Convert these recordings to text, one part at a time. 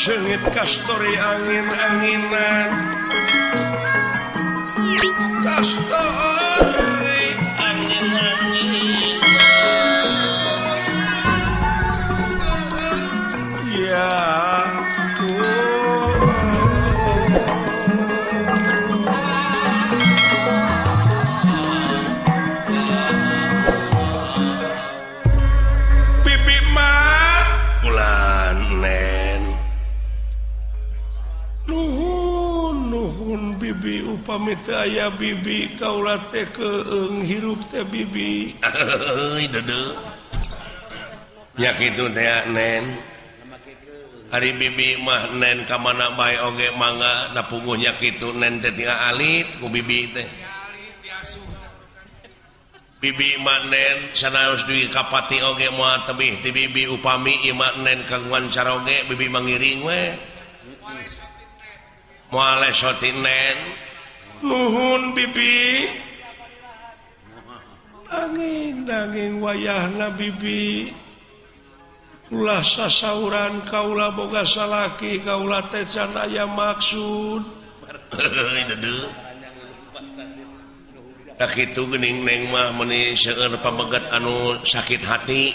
sengit kastori angin-anginan kastori angin-anginan ya bibi mah bulan nen nuhun bibi upami teu aya bibi kaula teh keung hirup teh bibi euy dedeu nya kitu teh nen hari bibi mah nen ka mana bae oge mangga da puguhnya kitu nen teh tinggal alit ku bibi teh bibi mah nen sanaos duwi kapati oge moal tebih ti bibi upami ieu mah nen kagungan caroge bibi mangiring we moal lesotin nen nuhun bibi angin wayahna bibi ulah sasauran kaula boga salaki kaula teh can aya maksud dedeu da kitu geuning neng mah meuni seueur pamegat anu sakit hati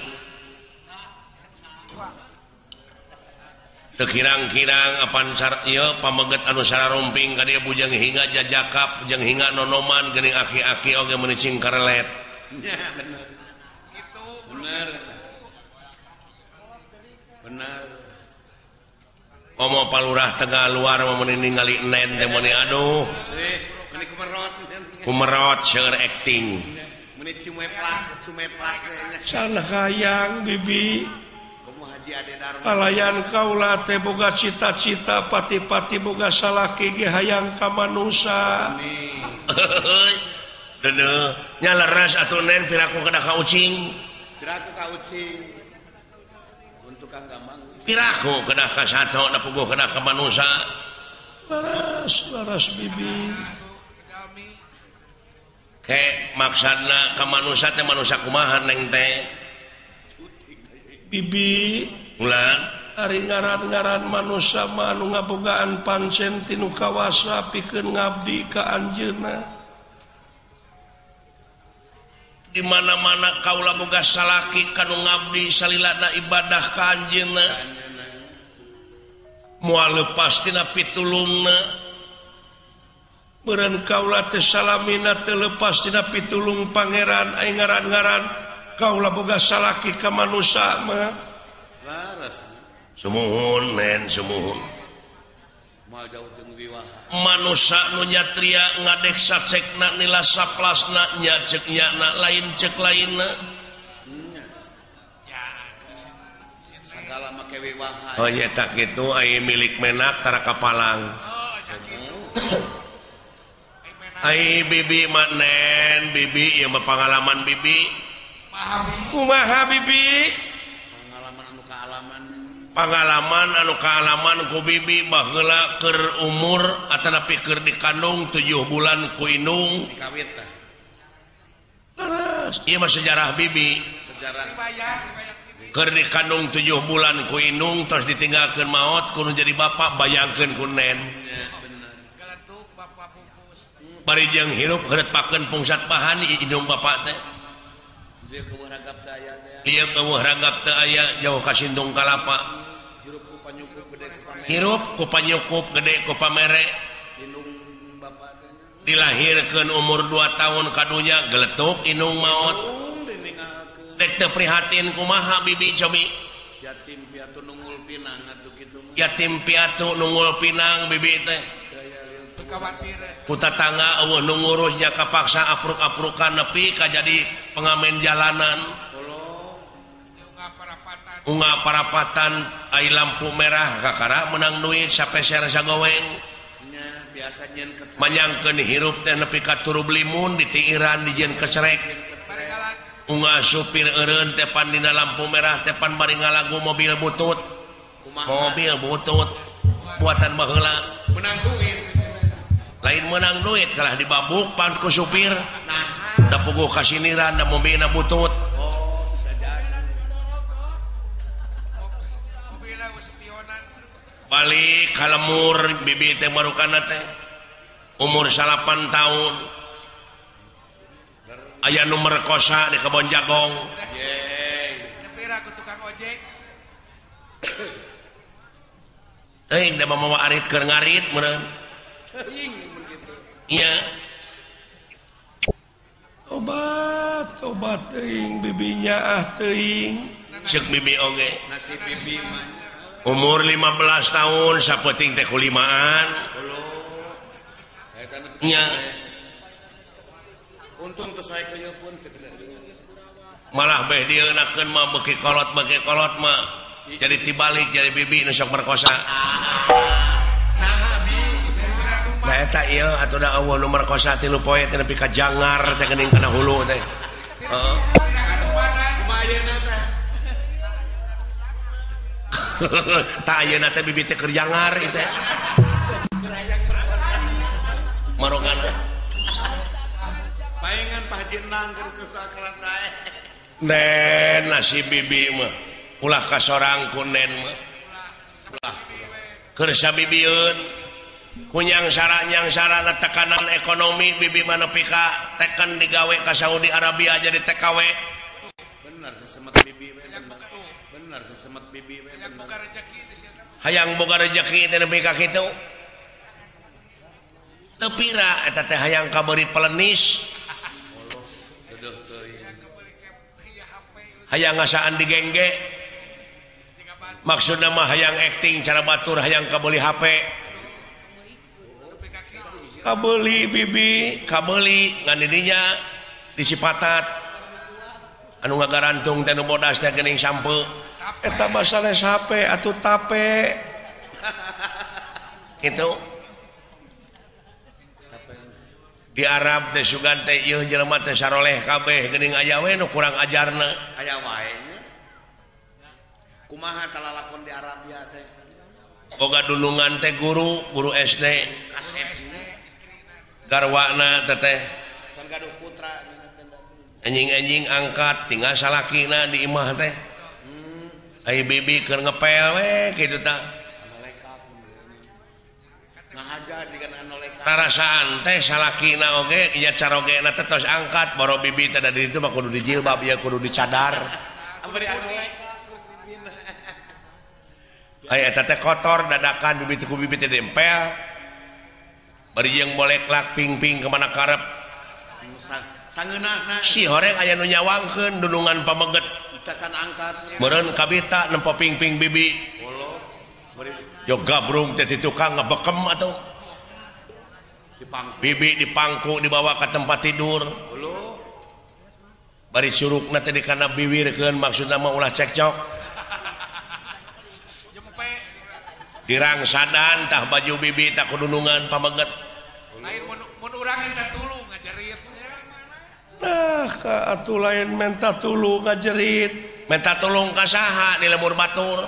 teu kirang-kirang apan ieu pamegat anu sararomping ka dieu bujang hinga jajakap bujang hinga nonoman geuning aki-aki oge meuni cing karelet nya bener kitu benar omo palurah tengah luar meuni ningali nen teh meuni aduh meuni kumerot seueur acting meuni cumeplak salah hayang bibi kumaha haji ade darma palayan kaula teh boga cita-cita pati-pati boga salaki ge hayang ka manusa amin deuneu nya leres atuh nen piraku kedah ka ucing piraku kedah ka sato da puguh kedah ka manusa laras bibi ke maksudna ka manusa teh manusa kumaha neng teh bibi ulan ari ngaran-ngaran manusa mah anu ngabogaan pancen tinu kawasa pikeun ngabdi ka anjeunna di mana-mana kaula boga salaki kanu ngabdi salilana ibadah ka anjeunna moal leupas tina pitulungna beureun kaula teh salamina teu leupas tina pitulung pangeran aya ngaran-ngaran kaula boga salaki ka manusa mah sumuhun nen sumuhun moal jauh jeung wiwaha manusa nu nyatria ngadeksa cekna nila saplasna nya cek nyana lain cek lainna sagala make wiwaha oh nya tak kitu ai milik menak tara kapalang ai bibi manen bibi ieu mah pangalaman bibi kumaha bibi pengalaman anu kaalaman ku bibi baheula keur umur atanapi keur dikandung 7 bulan ku indung dikawit tah laras ieu mah sejarah bibi sejarah keur dikandung 7 bulan ku indung terus ditinggalkeun maot kudu jadi bapak bayangkeun ku nen bener galetuk bapak pupus bari jeung hirup heureutpakeun pungsat pahan indung bapak teh ieu keueuh ragap teh aya teh ieu keueuh ragap teh aya jauh ka sindung kalapa hirup ku panyukup gede ku pamere dilahirkeun umur 2 tahun kadunya geletuk indung maot dek teu prihatin kumaha bibi cobi yatim piatu nungul pinang atuh kitu yatim piatu nungul pinang bibi teh ku tatangga eueuh nu ngurusnya kapaksa apruk-aprukan nepi ka jadi pengamen jalanan unga parapatan ai lampu merah kakara menang duit sapeser sagoweng nya biasa nyen manyangkeun hirup teh nepi ka turu blimun ditiiran dijieun kecerek unga supir eureun teh pan dina lampu merah teh pan bari ngalagu mobil butut buatan baheula menang duit lain menang duit kalah dibabuk pan ku supir nah da puguh kasiniran da mobilna butut balik kalemur bibi teh marukana teh umur 8 tahun aya nu merkosa di kebon jagong nyepira ku tukang ojek teuing da mamawa arit keur ngarit meureun iya obat teuing bibinya teuing ceuk bibi oge nasib bibi mah umur 15 tahun sapeting teh kulimaan nya untung tuh saya keyeupun malah beh dieunakeun mah beuki kolot mah jadi tibalik jadi bibi nu sok merkosa nah bi da eta ieu atuh da eueuh nu merkosa 3 poe teh nepi ka jangar teh geuning kana hulu teh heeh kumayeuna teh tak ayeuna teh bibi teh keur jangar ieu teh marogana paingan Pak Haji Nang keur sakrat sae nen nasi bibi mah ulah kasorang ku nen mah keur sabibieun kunyang sarana tekanan ekonomi bibi mah nepi ka teken digawe ka Saudi Arabia jadi TKW bener sesemet bibi we bener sesemet bibi we bener hayang boga rezeki teh nepi ka kitu teu pira eta teh hayang kabeurit pelenis hayang ngasaan digengge maksudna mah hayang acting cara batur hayang kabeuli HP kabeuli bibi kabeuli ngan didinya di Cipatat anu ngagarantung teh nu bodas teh geuning sampe eta mah sanes HP atuh tape kitu di Arab teh sugan teh ieu jelema teh saroleh kabeh geuning aya we nu kurang ajarna aya wae nya kumaha kalalakon di Arabia teh boga dunungan teh guru SD kasep garwana teteh can gaduh putra anjing-anjing angkat tinggal salakina di imah teh ai bibi keur ngepel we kitu tah ngahajar jiga anolekan rasaan teh salakina oge nya carogena teh tos angkat baro bibi teh da ditu mah kudu dijilbab ya kudu dicadar abari anolekan ai eta teh kotor dadakan bibi teh ku bibi teh dempel bari jeung boleklak ping-ping kemana karep sangeunana si horeng aya nu nyawangkeun dunungan pameget cacan angkat meureun kabita nempo ping-ping bibi olo bari yo gabrung teh ti tukang ngebekem atuh dipangku bibi dipangku dibawa ke tempat tidur olo bari curugna teh dikana biwirkeun maksudna mah ulah cekcok jempe dirangsadan tah baju bibi tak kudunungan pameget lain mun urang enta tulu ngajerit nah ka atuh lain menta tulu ngajerit menta tulung ka saha di lemur batur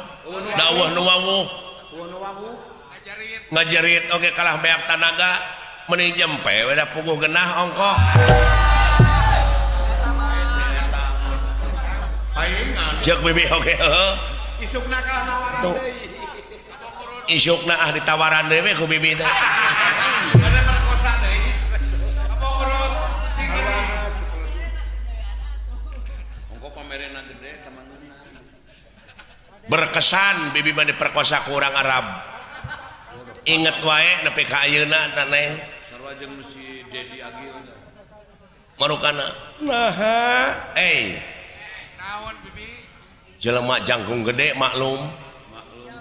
dawuh nu wawuh ngajerit oge kalah beak tanaga meni jempe we da puguh genah ongkoh ceuk bibi oge heuh isukna kalah nawaran deui isukna ditawaran deui we ku bibi teh ada perkosa deui apa urut cingiri ongko pamerena gede kamangeuna berkesan bibi mah diperkosa ku urang Arab inget wae nepi ka ayeuna tah neng sarua jeung si Dedi Agil marukana nah naon bibi jelema jangkung gede maklum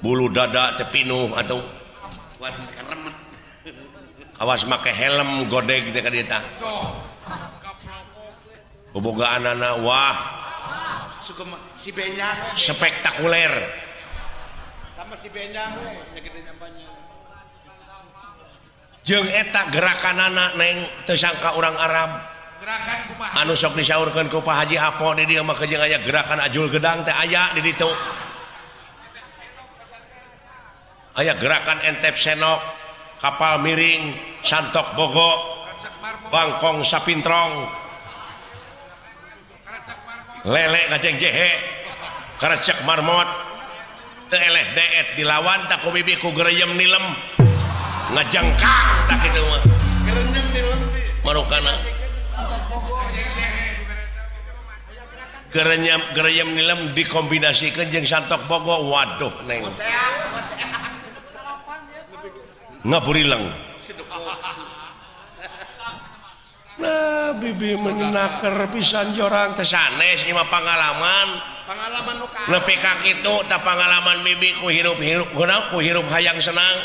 bulu dada teh pinuh atuh buat keremet awas make helm godeg teh ka dieu tah bobogaanana wah suka si Benjang spektakuler sama si Benjang we nya kitu nyampanya jeung eta gerakanana neng teu sangka urang Arab gerakan kumaha anu sok disaurkeun ku Pak Haji Apo di dieu mah jeung aya gerakan ajul gedang teh aya di ditu aya gerakan entep senok kapal miring santok bogo bangkong sapintrong lele ngajeng jehe karecek marmot teu eleh deet dilawan tak ku bibi ku gereyem nilem ngajengkang tak kitu mah Gerenyem nilem marukana gereyem nilem dikombinasikeun jeung santok bogo waduh neng ngaburileng nah bibi meninaker pisan jorang teh sanes ieu mah pangalaman nu nepi ka kitu tah pangalaman bibi ku hirup-hirup ku hirup hayang senang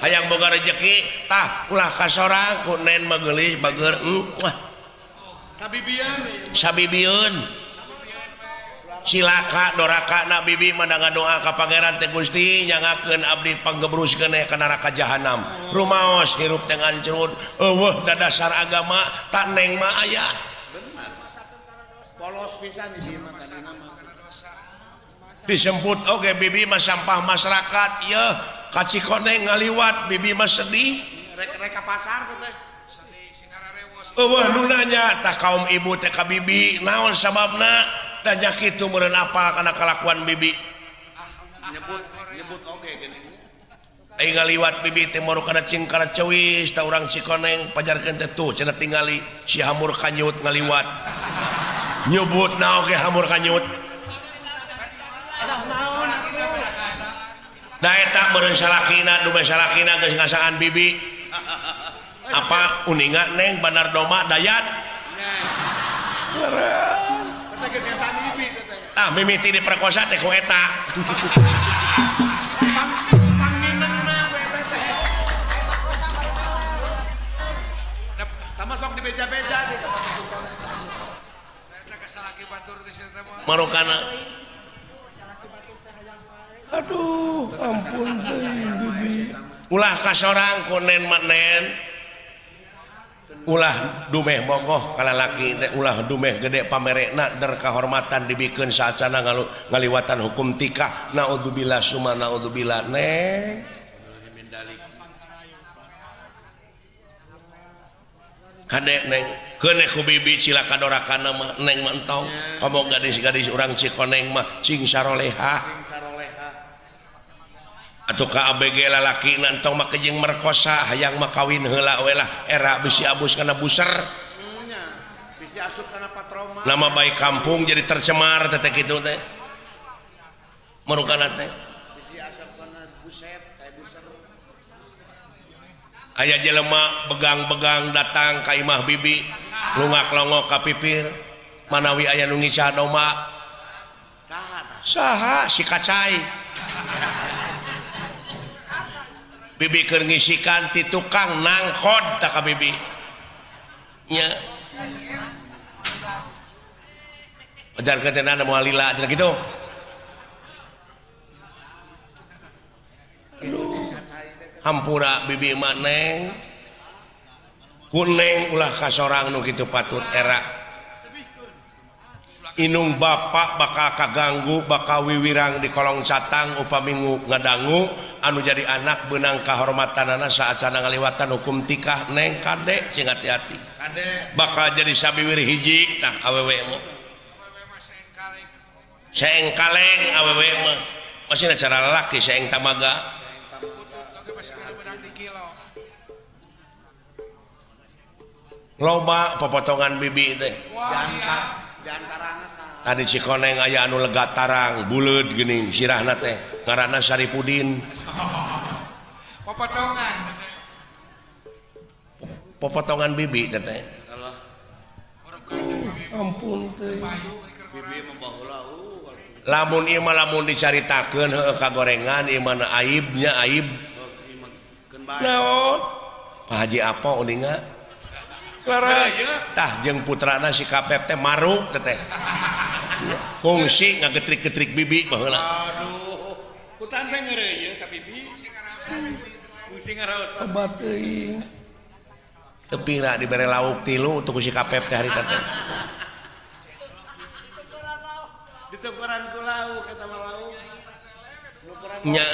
hayang boga rezeki tah ulah ka sorang ku nen mah geulis bager sabibieun silaka doraka na bibi madanga doa ka pangeran teh Gusti nyangakeun abdi panggebruskeun ka neraka jahanam rumaos hirup teh ngancrut eueuh da dasar agama tak neng mah aya polos pisan di sini tadi nama disebut oge bibi mah sampah masyarakat ieu ka Cikoneng ngaliwat bibi mah sedih rek pasar teh eueuh nu nanya tah kaum ibu teh ka bibi naon sababna dan nyakit itu meureun apal kana kalakuan bibi nyebut oge gini ai ngaliwat bibi teh moro kana cingkara ceuwis ta urang Cikoneng pajarkeun teh tuh cenah tingali si hamur kanyut ngaliwat nyebutna oge hamur kanyut da eta meureun salakina dume salakina geus ngasaan bibi apa uninga neng Bandar Doma Dayat mimiti diperkosa teh ku eta masuk di beja-beja gitu marukana aduh ampun bibi ulah ka sorang ku nen manen ulah dumeh bogoh ka lalaki teh ulah dumeh gede pamerekna der kahormatan dibikeun saacana ngaliwatan hukum tikah naudzubillah summa naudzubillah neng kadek neng keuneh ku bibi cilaka dorakana mah neng mah entong komo gadis-gadis urang Cikoneng mah cing saroleha atuh ka ABG lalaki nantong mah kejeng merkosa hayang mah kawin heula we lah era bisi abus kana buser bisi asup kana patroma nama baik kampung jadi tercemar teh kitu teh marukana teh bisi asup kana buset kayak buser aya jelema begang-begang datang ka imah bibi lungak longok ka pipir manawi aya nu ngisah doma saha si kacai bibi keur ngisikan ti tukang nangkod tak ka bibi nya ajar ke teh na moal lila cenah kitu aduh hampura bibi mah neng kuneng ulah ka sorang nu kitu patut era inung bapak bakal kaganggu bakal wiwirang di kolong catang upami ngadangu anu jadi anak benang kahormatanana saat sana ngaliwatan hukum tikah neng kadek sing hati-hati bakal jadi sabiwir hiji tah awewe mah seeng kaleng awewe mah masih cara lelaki seeng tamaga loba pepotongan bibi teh tadi Cikoneng aya anu lega tarang buleud geuning sirahna teh ngaranna Saripudin popotongan bibi teh ampun teh bibi membaheula lamun ieu mah lamun dicaritakeun heueuh kagorengan ieu mah aibnya aib naon Pak Haji apa uninga larang tah jeung putrana si Kapep teh maruk teh kongsi ngagetrik-getrik bibi baheula aduh putan teh ngeureuy ye ka bibi pusing ngaraos obat teuing tepira dibere lauk 3 untuk si Kapep teh harita teh ditukuran ku lauk eta mah lauk nya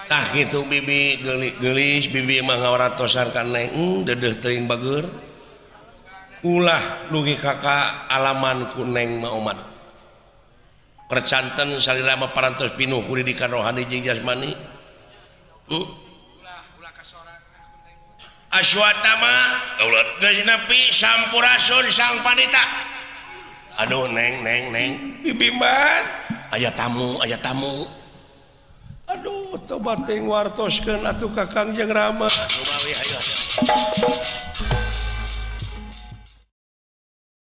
tah kitu bibi geulis bibi mah ngawaratosan ka neng deudeuh teuing bager ulah nugi kakak alaman ku neng mah umat percanten salirama parantos pinuh pendidikan rohani jeung jasmani. Aswatama geus nepi sampurasun sang panita. Aduh neng Bibi man aya tamu. aduh tobat teuing wartoskeun atuh Kakang jeung Rama. Ayo.